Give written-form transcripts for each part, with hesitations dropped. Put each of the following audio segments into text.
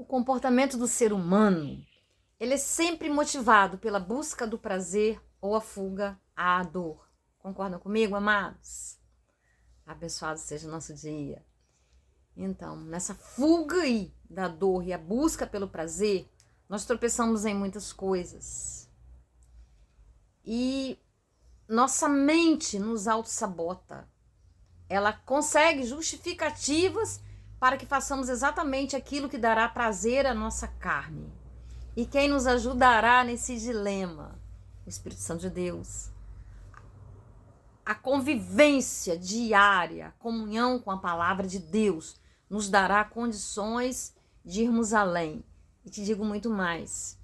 comportamento do ser humano, ele é sempre motivado pela busca do prazer ou a fuga à dor. Concordam comigo, amados? Abençoado seja o nosso dia. Então, nessa fuga aí da dor e a busca pelo prazer, nós tropeçamos em muitas coisas. E nossa mente nos auto-sabota. Ela consegue justificativas para que façamos exatamente aquilo que dará prazer à nossa carne. E quem nos ajudará nesse dilema? O Espírito Santo de Deus. A convivência diária, a comunhão com a palavra de Deus, nos dará condições de irmos além. E te digo muito mais.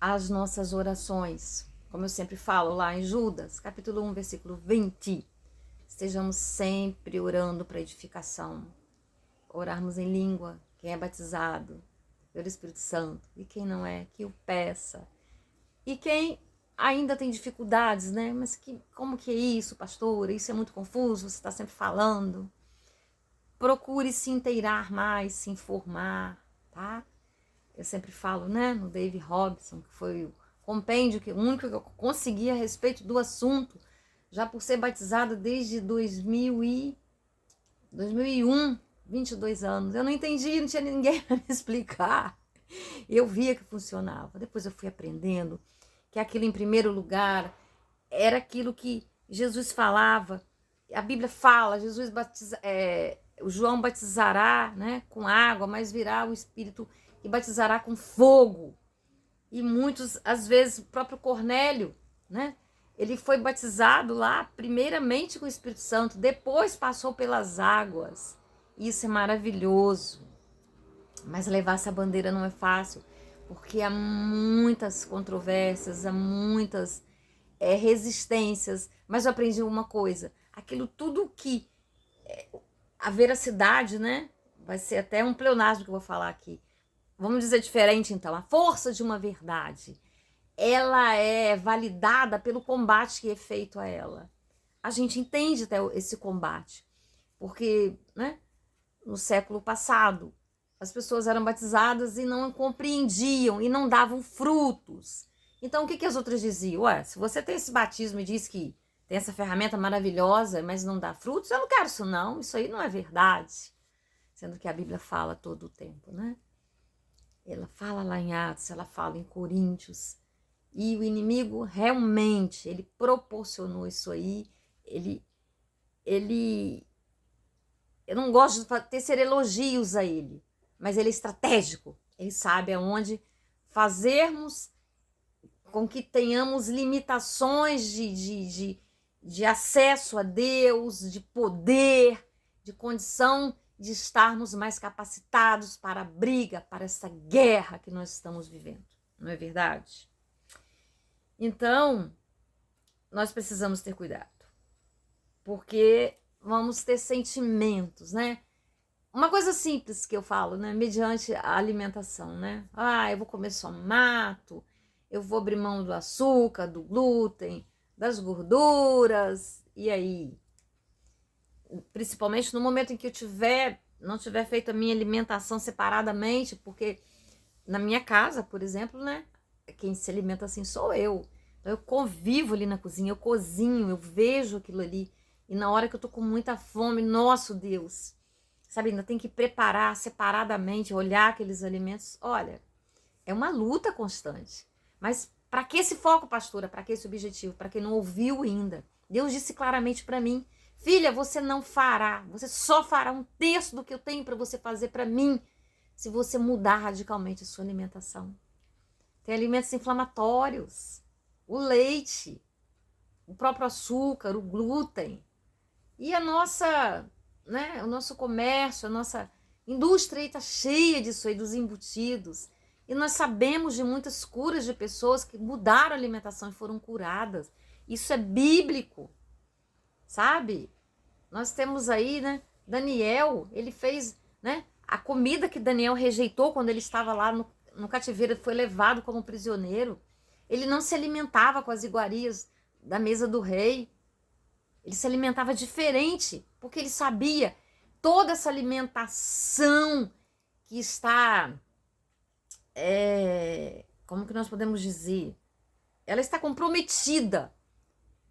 As nossas orações, como eu sempre falo lá em Judas, capítulo 1, versículo 20, estejamos sempre orando para edificação. Orarmos em língua, quem é batizado pelo Espírito Santo, e quem não é, que o peça. E quem ainda tem dificuldades, né? Mas como que é isso, pastora? Isso é muito confuso, você está sempre falando. Procure se inteirar mais, se informar, tá? Eu sempre falo, né, no Dave Robson, que foi o compêndio, o único que eu consegui a respeito do assunto, já por ser batizada desde 2001, 22 anos. Eu não entendi, não tinha ninguém para me explicar. Eu via que funcionava. Depois eu fui aprendendo que aquilo, em primeiro lugar, era aquilo que Jesus falava. A Bíblia fala, Jesus o João batizará, né, com água, mas virá o Espírito e batizará com fogo. E muitos, às vezes, o próprio Cornélio, né, ele foi batizado lá, primeiramente com o Espírito Santo, depois passou pelas águas. Isso é maravilhoso. Mas levar essa bandeira não é fácil, porque há muitas controvérsias, há muitas resistências. Mas eu aprendi uma coisa, aquilo tudo que a veracidade, né? Vai ser até um pleonasmo que eu vou falar aqui. Vamos dizer diferente então, a força de uma verdade, ela é validada pelo combate que é feito a ela. A gente entende até esse combate, porque, né, no século passado, as pessoas eram batizadas e não compreendiam e não davam frutos. Então, o que as outras diziam? Ué, se você tem esse batismo e diz que tem essa ferramenta maravilhosa, mas não dá frutos, eu não quero isso não, isso aí não é verdade. Sendo que a Bíblia fala todo o tempo, né? Ela fala lá em Atos, ela fala em Coríntios. E o inimigo realmente, ele proporcionou isso aí. Eu não gosto de tecer elogios a ele, mas ele é estratégico. Ele sabe aonde fazermos com que tenhamos limitações de acesso a Deus, de poder, de condição de estarmos mais capacitados para a briga, para essa guerra que nós estamos vivendo. Não é verdade? Então, nós precisamos ter cuidado, porque vamos ter sentimentos, né? Uma coisa simples que eu falo, né? Mediante a alimentação, né? Eu vou comer só mato, eu vou abrir mão do açúcar, do glúten, das gorduras, e aí? Principalmente no momento em que eu não tiver feito a minha alimentação separadamente, porque na minha casa, por exemplo, né? Quem se alimenta assim sou eu. Então eu convivo ali na cozinha, eu cozinho, eu vejo aquilo ali. E na hora que eu tô com muita fome, nosso Deus, sabe, ainda tem que preparar separadamente, olhar aqueles alimentos. Olha, é uma luta constante. Mas para que esse foco, pastora? Para que esse objetivo? Para quem não ouviu ainda. Deus disse claramente para mim, filha, você não fará, você só fará um terço do que eu tenho para você fazer para mim, se você mudar radicalmente a sua alimentação. Tem alimentos inflamatórios, o leite, o próprio açúcar, o glúten. E a nossa, né, o nosso comércio, a nossa indústria está cheia disso aí, dos embutidos. E nós sabemos de muitas curas de pessoas que mudaram a alimentação e foram curadas. Isso é bíblico, sabe? Nós temos aí, né, Daniel, ele fez, né, a comida que Daniel rejeitou quando ele estava lá no cativeiro, foi levado como prisioneiro. Ele não se alimentava com as iguarias da mesa do rei. Ele se alimentava diferente, porque ele sabia toda essa alimentação que está, como que nós podemos dizer? Ela está comprometida.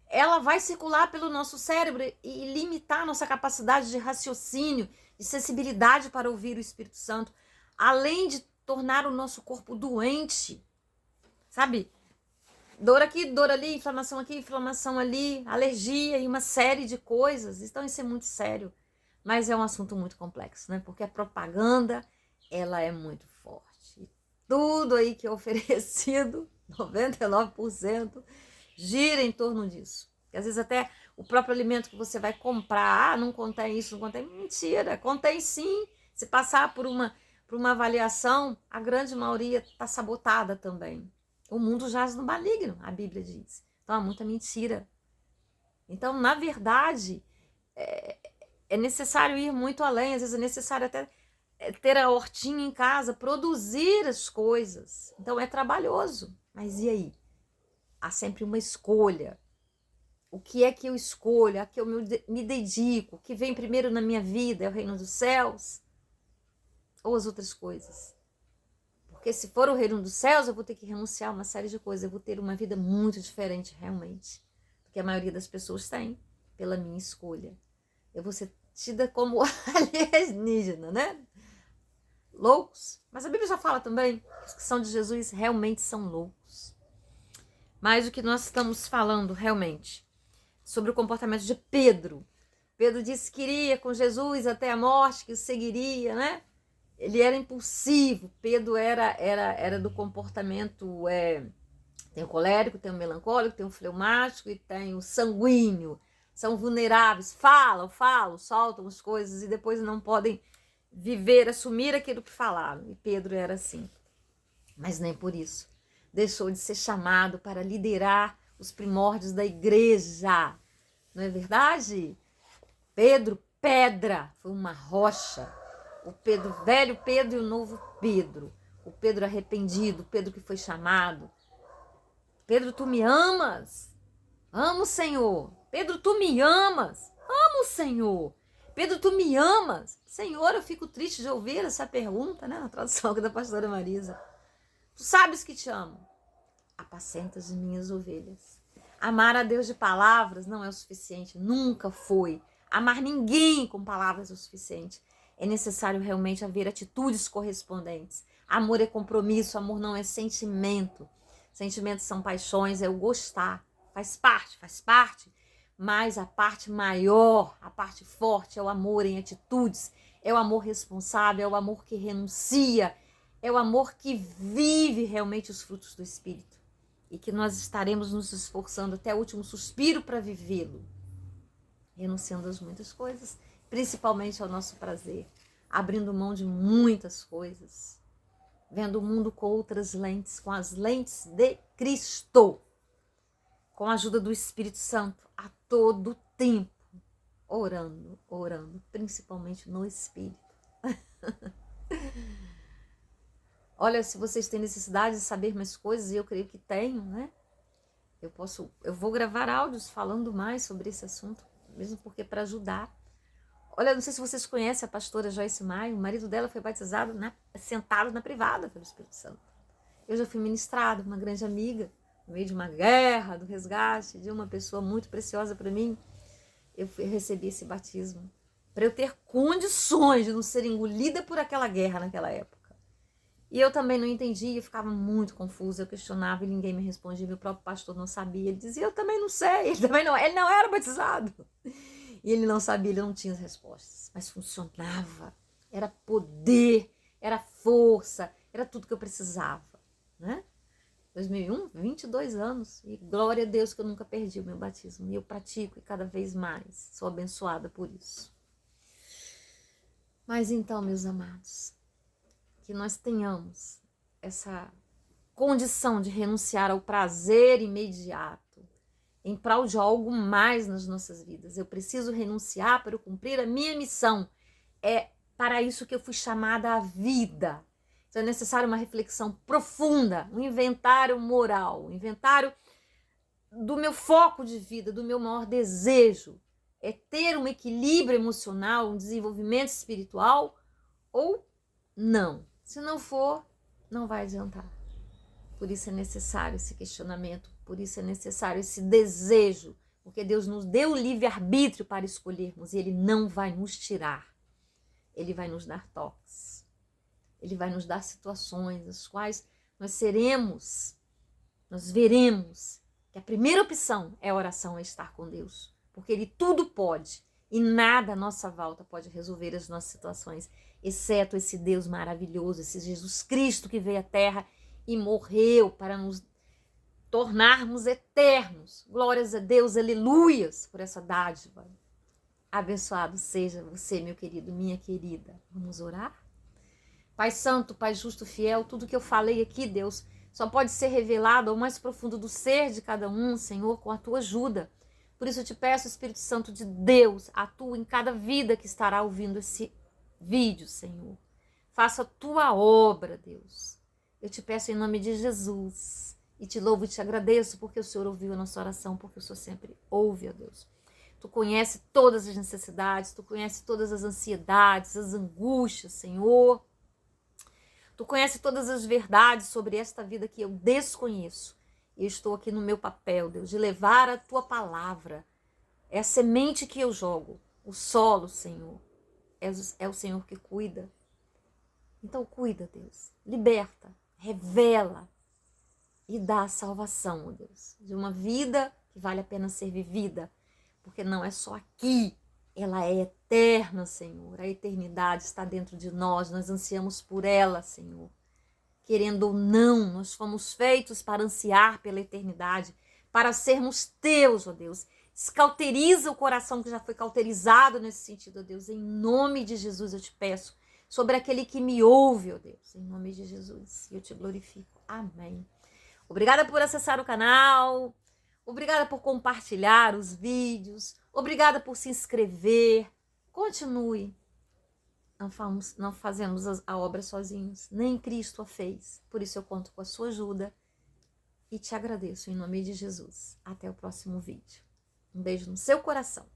Ela vai circular pelo nosso cérebro e limitar a nossa capacidade de raciocínio, de sensibilidade para ouvir o Espírito Santo, além de tornar o nosso corpo doente, sabe? Dor aqui, dor ali, inflamação ali, alergia e uma série de coisas. Então isso é muito sério, mas é um assunto muito complexo, né? Porque a propaganda, ela é muito forte. Tudo aí que é oferecido, 99%, gira em torno disso. E às vezes até o próprio alimento que você vai comprar, não contém isso, não contém. Mentira, contém sim. Se passar por uma avaliação, a grande maioria está sabotada também. O mundo jaz no maligno, a Bíblia diz. Então há muita mentira. Então, na verdade, é necessário ir muito além. Às vezes é necessário até ter a hortinha em casa, produzir as coisas. Então é trabalhoso. Mas e aí? Há sempre uma escolha. O que é que eu escolho? A que eu me dedico? O que vem primeiro na minha vida é o reino dos céus? Ou as outras coisas? Porque se for o reino dos céus, eu vou ter que renunciar a uma série de coisas. Eu vou ter uma vida muito diferente, realmente, do que a maioria das pessoas tem, pela minha escolha. Eu vou ser tida como alienígena, né? Loucos. Mas a Bíblia já fala também que os que são de Jesus realmente são loucos. Mas o que nós estamos falando realmente sobre o comportamento de Pedro. Pedro disse que iria com Jesus até a morte, que o seguiria, né? Ele era impulsivo. Pedro era do comportamento, tem o colérico, tem o melancólico, tem o fleumático e tem o sanguíneo. São vulneráveis, falam, soltam as coisas e depois não podem viver, assumir aquilo que falaram. E Pedro era assim. Mas nem por isso deixou de ser chamado para liderar os primórdios da igreja. Não é verdade? Pedro, pedra, foi uma rocha. O Pedro, velho Pedro e o novo Pedro. O Pedro arrependido, o Pedro que foi chamado. Pedro, tu me amas? Amo, Senhor. Pedro, tu me amas? Amo, Senhor. Pedro, tu me amas? Senhor, eu fico triste de ouvir essa pergunta, né? Na tradução da pastora Marisa. Tu sabes que te amo. Apacenta as minhas ovelhas. Amar a Deus de palavras não é o suficiente. Nunca foi. Amar ninguém com palavras é o suficiente. É necessário realmente haver atitudes correspondentes. Amor é compromisso, amor não é sentimento. Sentimentos são paixões, é o gostar. Faz parte. Mas a parte maior, a parte forte é o amor em atitudes. É o amor responsável, é o amor que renuncia. É o amor que vive realmente os frutos do Espírito. E que nós estaremos nos esforçando até o último suspiro para vivê-lo. Renunciando às muitas coisas, principalmente ao nosso prazer. Abrindo mão de muitas coisas. Vendo o mundo com outras lentes, com as lentes de Cristo. Com a ajuda do Espírito Santo, a todo tempo. Orando, principalmente no Espírito. Olha, se vocês têm necessidade de saber mais coisas, e eu creio que tenho, né? Eu vou gravar áudios falando mais sobre esse assunto, mesmo porque para ajudar. Olha, não sei se vocês conhecem a pastora Joyce Maia, o marido dela foi batizado sentado na privada pelo Espírito Santo. Eu já fui ministrada, uma grande amiga, no meio de uma guerra, do resgate, de uma pessoa muito preciosa para mim. Eu recebi esse batismo para eu ter condições de não ser engolida por aquela guerra naquela época. E eu também não entendia, eu ficava muito confusa, eu questionava e ninguém me respondia, meu próprio pastor não sabia, ele dizia, eu também não sei, ele não era batizado. E ele não sabia, ele não tinha as respostas, mas funcionava, era poder, era força, era tudo que eu precisava, né? 2001, 22 anos, e glória a Deus que eu nunca perdi o meu batismo, e eu pratico e cada vez mais, sou abençoada por isso. Mas então, meus amados, que nós tenhamos essa condição de renunciar ao prazer imediato, em prol de algo mais nas nossas vidas. Eu preciso renunciar para eu cumprir a minha missão. É para isso que eu fui chamada à vida. Então é necessário uma reflexão profunda, um inventário moral, um inventário do meu foco de vida, do meu maior desejo. É ter um equilíbrio emocional, um desenvolvimento espiritual ou Não. Se não for, não vai adiantar. Por isso é necessário esse questionamento, por isso é necessário esse desejo, porque Deus nos deu o livre-arbítrio para escolhermos e Ele não vai nos tirar. Ele vai nos dar toques. Ele vai nos dar situações as quais nós veremos que a primeira opção é a oração, é estar com Deus, porque Ele tudo pode e nada à nossa volta pode resolver as nossas situações, exceto esse Deus maravilhoso, esse Jesus Cristo que veio à Terra e morreu para nos tornarmos eternos. Glórias a Deus, aleluias, por essa dádiva. Abençoado seja você, meu querido, minha querida. Vamos orar? Pai Santo, Pai Justo, Fiel, tudo que eu falei aqui, Deus, só pode ser revelado ao mais profundo do ser de cada um, Senhor, com a Tua ajuda. Por isso eu te peço, Espírito Santo de Deus, atua em cada vida que estará ouvindo esse vídeo, Senhor. Faça a Tua obra, Deus. Eu te peço em nome de Jesus. E te louvo e te agradeço porque o Senhor ouviu a nossa oração, porque o Senhor sempre ouve, ó Deus. Tu conhece todas as necessidades, tu conhece todas as ansiedades, as angústias, Senhor. Tu conhece todas as verdades sobre esta vida que eu desconheço. E eu estou aqui no meu papel, Deus, de levar a Tua palavra. É a semente que eu jogo, o solo, Senhor. É o Senhor que cuida. Então cuida, Deus. Liberta, revela e dá a salvação, ó Deus, de uma vida que vale a pena ser vivida. Porque não é só aqui. Ela é eterna, Senhor. A eternidade está dentro de nós. Nós ansiamos por ela, Senhor. Querendo ou não, nós fomos feitos para ansiar pela eternidade, para sermos teus, ó Deus. Cauteriza o coração que já foi cauterizado nesse sentido, ó Deus. Em nome de Jesus eu te peço, sobre aquele que me ouve, ó Deus. Em nome de Jesus, eu te glorifico. Amém. Obrigada por acessar o canal. Obrigada por compartilhar os vídeos. Obrigada por se inscrever. Continue. Não fazemos a obra sozinhos. Nem Cristo a fez. Por isso eu conto com a sua ajuda. E te agradeço em nome de Jesus. Até o próximo vídeo. Um beijo no seu coração.